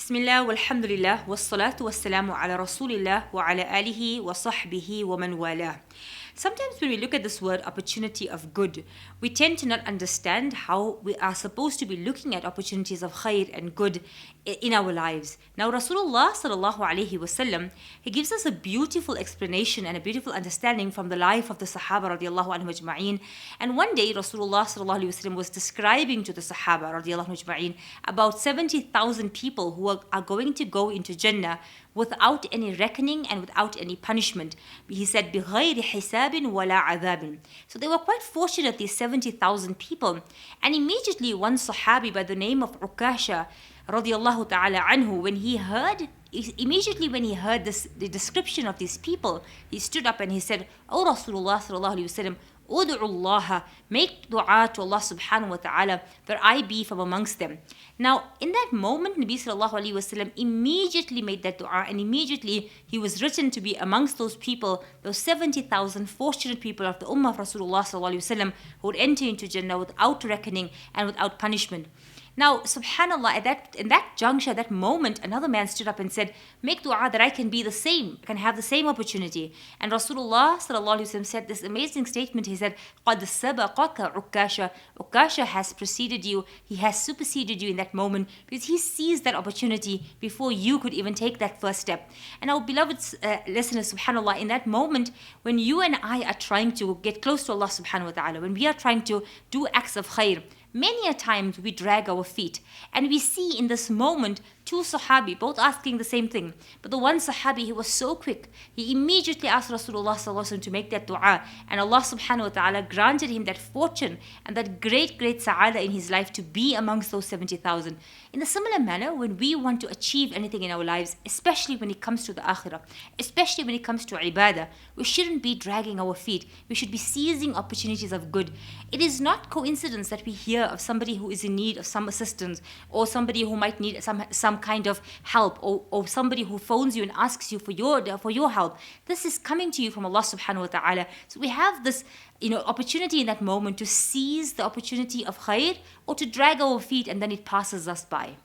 Bismillah walhamdulillah wassalatu wassalamu ala rasulillah wa ala alihi wa sahbihi wa man wala. Sometimes when we look at this word opportunity of good, we tend to not understand how we are supposed to be looking at opportunities of khair and good in our lives. Now Rasulullah sallallahu alaihi wasallam, he gives us a beautiful explanation and a beautiful understanding from the life of the Sahaba radiallahu anhu ajma'in. And one day Rasulullah sallallahu alaihi wasallam was describing to the Sahaba radiallahu anhu ajma'in about 70,000 people who are going to go into Jannah without any reckoning and without any punishment. He said, بِغَيْرِ حِسَابٍ وَلَا عَذَابٍ. So they were quite fortunate, these 70,000 people. And immediately one Sahabi by the name of Ukasha radiallahu ta'ala anhu, when he heard this, the description of these people, he stood up and he said, O Rasulullah sallallahu alayhi wa sallam, Udu'u Allah, make dua to Allah subhanahu wa ta'ala that I be from amongst them. Now, in that moment, Nabi sallallahu alayhi wa sallam immediately made that dua, and immediately he was written to be amongst those people, those 70,000 fortunate people of the Ummah of Rasulullah sallallahu alayhi wa sallam who would enter into Jannah without reckoning and without punishment. Now, subhanAllah, in that juncture, that moment, another man stood up and said, make dua that I can be the same, can have the same opportunity. And Rasulullah sallallahu alaihi wasallam said this amazing statement. He said, قَدْ سَبَقَكَ عُكَّاشَ. Ukasha has preceded you, he has superseded you in that moment, because he seized that opportunity before you could even take that first step. And our beloved listeners, subhanAllah, in that moment, when you and I are trying to get close to Allah subhanahu wa ta'ala, when we are trying to do acts of khair, many a times we drag our feet, and we see in this moment two Sahabi both asking the same thing. But the one Sahabi, he was so quick, he immediately asked Rasulullah sallallahu alaihi wasallam to make that dua, and Allah subhanahu wa ta'ala granted him that fortune and that great sa'ada in his life to be amongst those 70,000. In a similar manner, when we want to achieve anything in our lives, especially when it comes to the akhirah, especially when it comes to ibadah, we shouldn't be dragging our feet. We should be seizing opportunities of good. It is not coincidence that we hear of somebody who is in need of some assistance, or somebody who might need some kind of help, or somebody who phones you and asks you for your help. This is coming to you from Allah subhanahu wa ta'ala. So we have this opportunity in that moment to seize the opportunity of khair, or to drag our feet and then it passes us by.